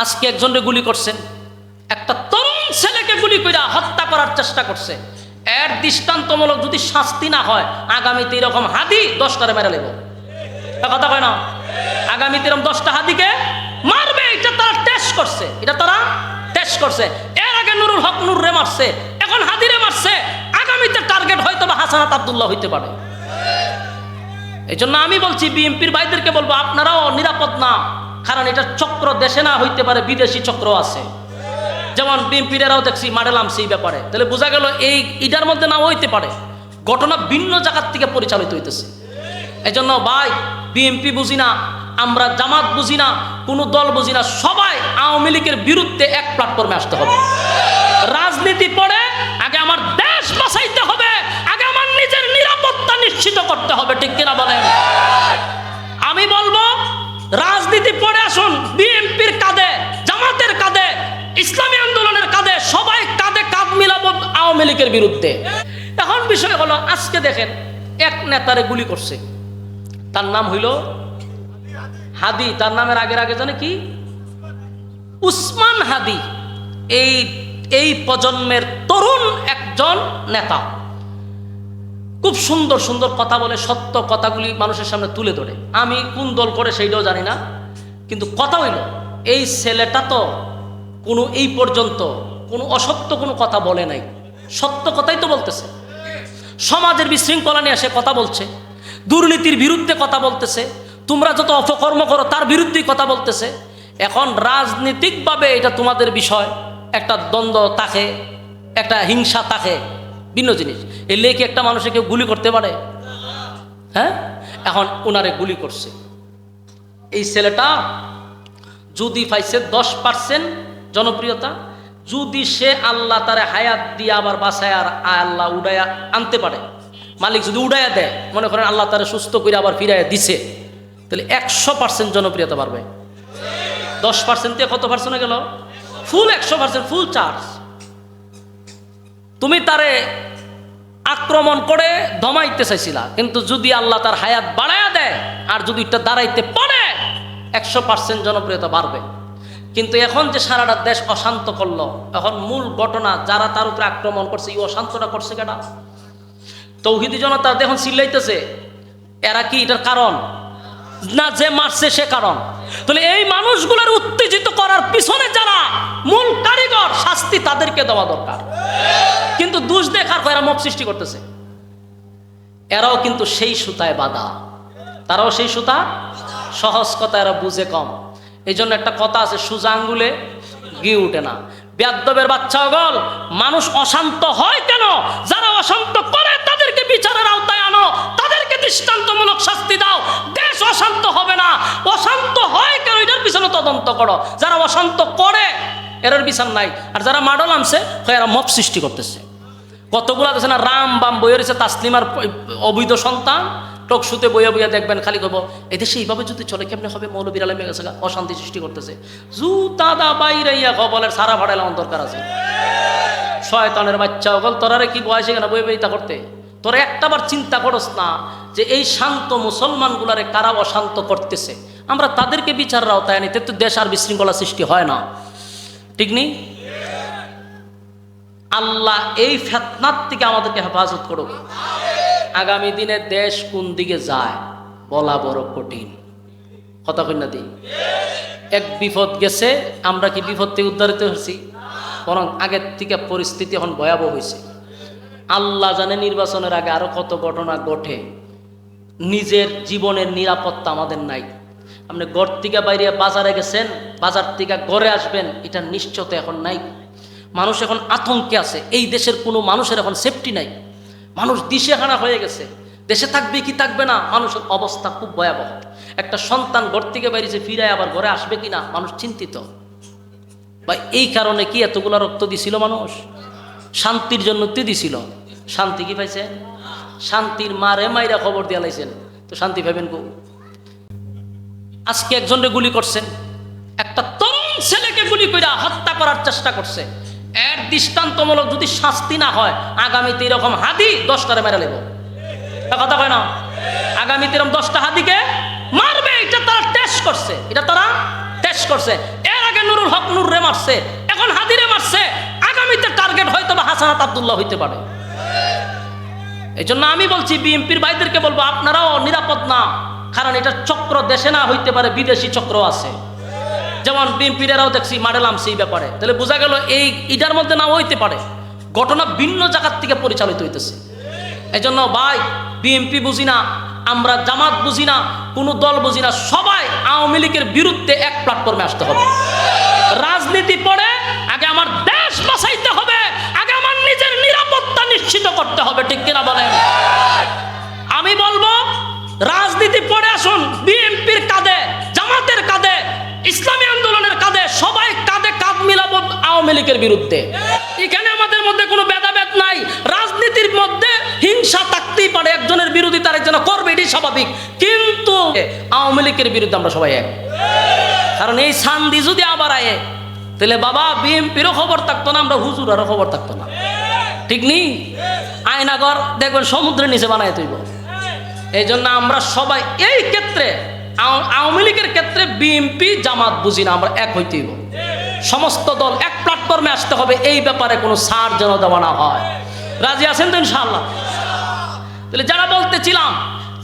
আজকে একজনকে গুলি করছেন, একটা তরুণ ছেলেকে গুলি করে হত্যা করার চেষ্টা করছে। এর দৃষ্টান্তমূলক যদি শাস্তি না হয়, আগামীতে এরকম হাদি 10টারে মেরে নেব। কথা কয় না? আগামীতে এরকম 10টা হাদিকে মারবে। এটা তারা টেস্ট করছে, এটা তারা টেস্ট করছে। এর আগে নুরুল হক নূরে মারছে, এখন হাদিরে মারছে। আগামীতে টার্গেট হয়তো বা হাসানাত আব্দুল্লাহ হইতে পারে। এই জন্য আমি বলছি, বিএনপির ভাইদেরকে বলবো, আপনারাও নিরাপদ না। কারণ এটা চক্র দেশে না হইতে পারে, বিদেশি চক্র আছে। যেমন বিএনপিরাও দেখছি মারেলাম সেই ব্যাপারে, তাহলে বোঝা গেল এই ইটার মধ্যে না হইতে পারে, ঘটনা ভিন্ন জায়গার থেকে পরিচালিত হইতেছে। এই জন্য ভাই, বিএনপি বুঝি না, আমরা জামাত বুঝি না, কোনো দল বুঝি না, সবাই আওয়ামী লীগের বিরুদ্ধে এক প্ল্যাটফর্মে আসতে হবে। রাজনীতি পড়ে আগে আমার দেশ বাঁচাইতে হবে, আগে আমার নিজের নিরাপত্তা নিশ্চিত করতে হবে। ঠিক কিনা বলেন? আমি বলবো, রাজনীতি পড়ে আসুন, বিএনপির কাঁধে, জামাতের কাঁধে, ইসলামী আন্দোলনের কাঁধে, সবাই কাঁধে কাঁধ মিলাবো আওয়ামী লীগের বিরুদ্ধে। এখন বিষয় হলো, আজকে দেখেন এক নেতারে গুলি করছে, তার নাম হইল হাদি। তার নামের আগের আগে জানে কি? উসমান হাদি। এই প্রজন্মের তরুণ একজন নেতা, খুব সুন্দর সুন্দর কথা বলে, সত্য কথাগুলি মানুষের সামনে তুলে ধরে। আমি কোন দল করে সেইটাও জানি না, কিন্তু কথা হইল, এই ছেলেটা তো কোনো এই পর্যন্ত কোনো অসত্য কোনো কথা বলে নাই, সত্য কথাই তো বলতেছে। সমাজের বিশৃঙ্খলা নিয়ে সে কথা বলছে, দুর্নীতির বিরুদ্ধে কথা বলতেছে, তোমরা যত অপকর্ম করো তার বিরুদ্ধেই কথা বলতেছে। এখন রাজনীতিকভাবে এটা তোমাদের বিষয়, একটা দ্বন্দ্ব থাকে, একটা হিংসা থাকে, ভিন্ন জিনিস। এই লেখে একটা মানুষকে কেউ গুলি করতে পারে? হ্যাঁ, এখন ওনারে গুলি করছে। এই ছেলেটা যদি পাইছে 10% জনপ্রিয়তা, যদি সে আল্লাহ তারে হায়াত দিয়ে আবার বাঁচায় আর আল্লাহ উড়াইয়া আনতে পারে, মালিক যদি উড়াইয়া দেয়, মনে করেন আল্লাহ তারে সুস্থ করে আবার ফিরাইয়া দিছে, তাহলে 100% জনপ্রিয়তা বাড়বে। 10% দিয়ে কত পার্সেন্ট হয়ে গেল? ফুল 100%, ফুল চার্জ। তুমি তারে আক্রমণ করে দমাইতে চাইছিলা, কিন্তু যদি আল্লাহ তার হায়াত বাড়াইয়া দেয় আর যদি এটা দাঁড়াইতে পারে, 100% জনপ্রিয়তা বাড়বে। কিন্তু এখন যে সারাটা দেশ অশান্ত করলো, এখন মূল ঘটনা যারা তার উপরে আক্রমণ করছে, এই অশান্তটা করছে কেনা? তৌহিদি জনতা এখন চিল্লাইতেছে, এরা কি এটার কারণ না? যে মারছে সে কারণ। তাহলে এই মানুষগুলোর উত্তেজিত করার পিছনে যারা মূল কারিগর, শাস্তি তাদেরকে দেওয়া দরকার। কিন্তু দোষ দেখার এরা মব সৃষ্টি করতেছে, এরাও কিন্তু সেই সুতায় বাঁধা, তারাও সেই সুতা। সহজ কথা এরা বুঝে কম। এই জন্য একটা কথা আছে, সোজা আঙ্গুলে ঘি উঠে না। বেয়াদ্দবের বাচ্চা গল, মানুষ অশান্ত হয় কেন? যারা অশান্ত করে তাদেরকে বিচারের আওতায় আনো, তাদেরকে দৃষ্টান্তমূলক শাস্তি দাও, দেশ অশান্ত হবে না। অশান্ত হয় কেন, এটার পিছনে তদন্ত করো। যারা অশান্ত করে এর বিচার নাই, আর যারা মাডল আনছে এরা মব সৃষ্টি করতেছে। কতগুলো আছে না, রাম বাম বইয়ে রয়েছে, তাসলিমার অবৈধ সন্তান, টকশুতে বইয়া বইয়া দেখবেন খালি করবো এদেশে এইভাবে যদি চলে কেমনে হবে, মৌলবীর আলেমে গেছে, অশান্তি সৃষ্টি করতেছে। জুতাদা বাইরে ইয়া কবলের সারা ভাড়াইলে দরকার আছে। শয়তানের বাচ্চা ওগল, তোরারে কি বয়সে কেনা বই বইতা করতে? তোরা একটাবার চিন্তা করস না যে এই শান্ত মুসলমানগুলারে কারা অশান্ত করতেছে, আমরা তাদেরকে বিচারের আওতায় আনি, তো দেশ আর বিশৃঙ্খলা সৃষ্টি হয় না। ঠিক নেই? আল্লাহ এই ফিতনার থেকে আমাদেরকে হেফাজত করুক। আগামী দিনে দেশ কোন দিকে যায় বলা বড় কঠিন। কথা কন্যা দিই, এক বিপদ গেছে, আমরা কি বিপদ থেকে উদ্ধারিত হয়েছি? বরং আগের থেকে পরিস্থিতি এখন ভয়াবহ হয়েছে। আল্লাহ জানে নির্বাচনের আগে আরো কত ঘটনা ঘটে। নিজের জীবনের নিরাপত্তা আমাদের নাই। আপনি ঘর থেকে বাইরে বাজারে গেছেন, বাজার থেকে ঘরে আসবেন, এটা নিশ্চয়তা এখন নাই। মানুষ এখন আতঙ্কে আছে। এই দেশের কোনো মানুষের এখন সেফটি নাই। মানুষ দিশেহারা হয়ে গেছে, দেশে থাকবে কি থাকবে না, মানুষের অবস্থা খুব ভয়াবহ। একটা সন্তান ঘর থেকে বাইরেছে, ফিরায় আবার ঘরে আসবে কিনা, মানুষ চিন্তিত। বা এই কারণে কি এতগুলো রক্ত দিছিল মানুষ? শান্তির জন্য দিছিল। শান্তি কি পাইছে? শান্তির মারে মাইরা খবর দিয়া লাইছেন, তো শান্তি পাইবেন কো? আজকে একজনকে গুলি করছেন, একটা তরুণ ছেলেকে গুলি করে হত্যা করার চেষ্টা করছে। এর দৃষ্টান্তমূলক যদি শাস্তি না হয়, আগামীতে এরকম হাদি 10টারে মেরে নেব। কথা কয় না? আগামীতে এরকম 10টা হাদিকে মারবে। এটা তারা টেস্ট করছে, এটা তারা টেস্ট করছে। এর আগে নুরুল হক নুররে মারছে, এখন হাদিরে মারছে, আগামীতে টার্গেট হয়তো বা হাসানাত আব্দুল্লাহ হইতে পারে। এই জন্য আমি বলছি বিএনপির ভাইদেরকে বলবো আপনারাও নিরাপদ না, কারণ এটা চক্র দেশে না হইতে পারে, বিদেশি চক্র আছে। যেমন বিএনপিরাও দেখছি মারে নামছে এই ব্যাপারে, তাহলে বোঝা গেল এই ইটার মধ্যে না হইতে পারে, ঘটনা ভিন্ন জায়গার থেকে পরিচালিত হইতেছে। এই জন্য ভাই বিএনপি বুঝি না, আমরা জামাত বুঝি না, কোনো দল বুঝি না, সবাই আওয়ামী লীগের বিরুদ্ধে এক প্ল্যাটফর্মে আসতে হবে। রাজনীতি পড়ে আগে আমার দেশ বাঁচাইতে হবে, আগে আমার নিজের নিরাপত্তা নিশ্চিত করতে হবে, ঠিক কিনা বলেন? আমি বলবো রাজনীতি পড়ে আসুন, বিএনপির কাঁধে, জামাতের কাঁধে, ইসলামী আন্দোলনের কাঁধে, সবাই কাঁধে কাঁধ মিলাবো আওয়ামী লীগের বিরুদ্ধে। এখানে আমাদের মধ্যে কোনো ভেদাভেদ নাই। রাজনীতির মধ্যে হিংসা থাকতেই পারে, একজনের বিরোধিতা আরেকজন করবে, এটি স্বাভাবিক, কিন্তু আওয়ামী লীগের বিরুদ্ধে আমরা সবাই এক। কারণ এই সান্দি যদি আবার আয়ে, তাহলে বাবা বিএনপিরও খবর থাকতো না, আমরা হুজুরেরও খবর থাকতো না, ঠিক নেই? আয়নাগর দেখবেন সমুদ্রের নিচে বানায় তৈব। এই জন্য আমরা সবাই এই ক্ষেত্রে, আওয়ামী লীগের ক্ষেত্রে বিএনপি জামাত বুঝি না, আমরা এক হইতেইব। সমস্ত দল এক প্ল্যাটফর্মে আসতে হবে, এই ব্যাপারে কোনো ছাড় যেন দেওয়া না হয়। রাজি আছেন তো ইনশাআল্লাহ? তাহলে যারা বলতেছিলাম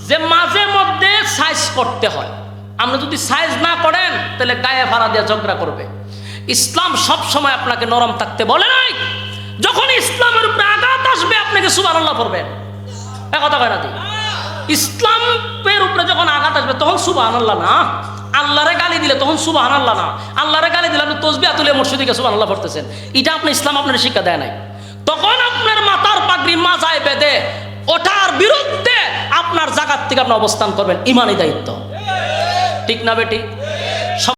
যে মাঝে মধ্যে সাইজ করতে হয়, আমরা যদি সাইজ না করেন তাহলে গায়ে ভাড়া দিয়ে ঝগড়া করবে। ইসলাম সব সময় আপনাকে নরম থাকতে বলে নাই। যখন ইসলামের উপরে আঘাত আসবে আপনাকে সুবহানাল্লাহ পড়বেন, কথা কয় না? ইসলামের উপরে যখন আঘাত আসবে তখন সুবহানাল্লাহ না, আল্লাহরে গালি দিলে তখন সুবহানাল্লাহ না। আল্লাহরে গালি দিলে আপনি তাসবিহ তুলে মসজিদে সুবহানাল্লাহ পড়তেছেন, এটা আপনি ইসলাম আপনার শিক্ষা দেয় নাই। তখন আপনার মাথার পাগড়ি মাথায় বেঁধে ওটার বিরুদ্ধে আপনার জায়গার থেকে আপনি অবস্থান করবেন, ইমানি দায়িত্ব, ঠিক না বেটি?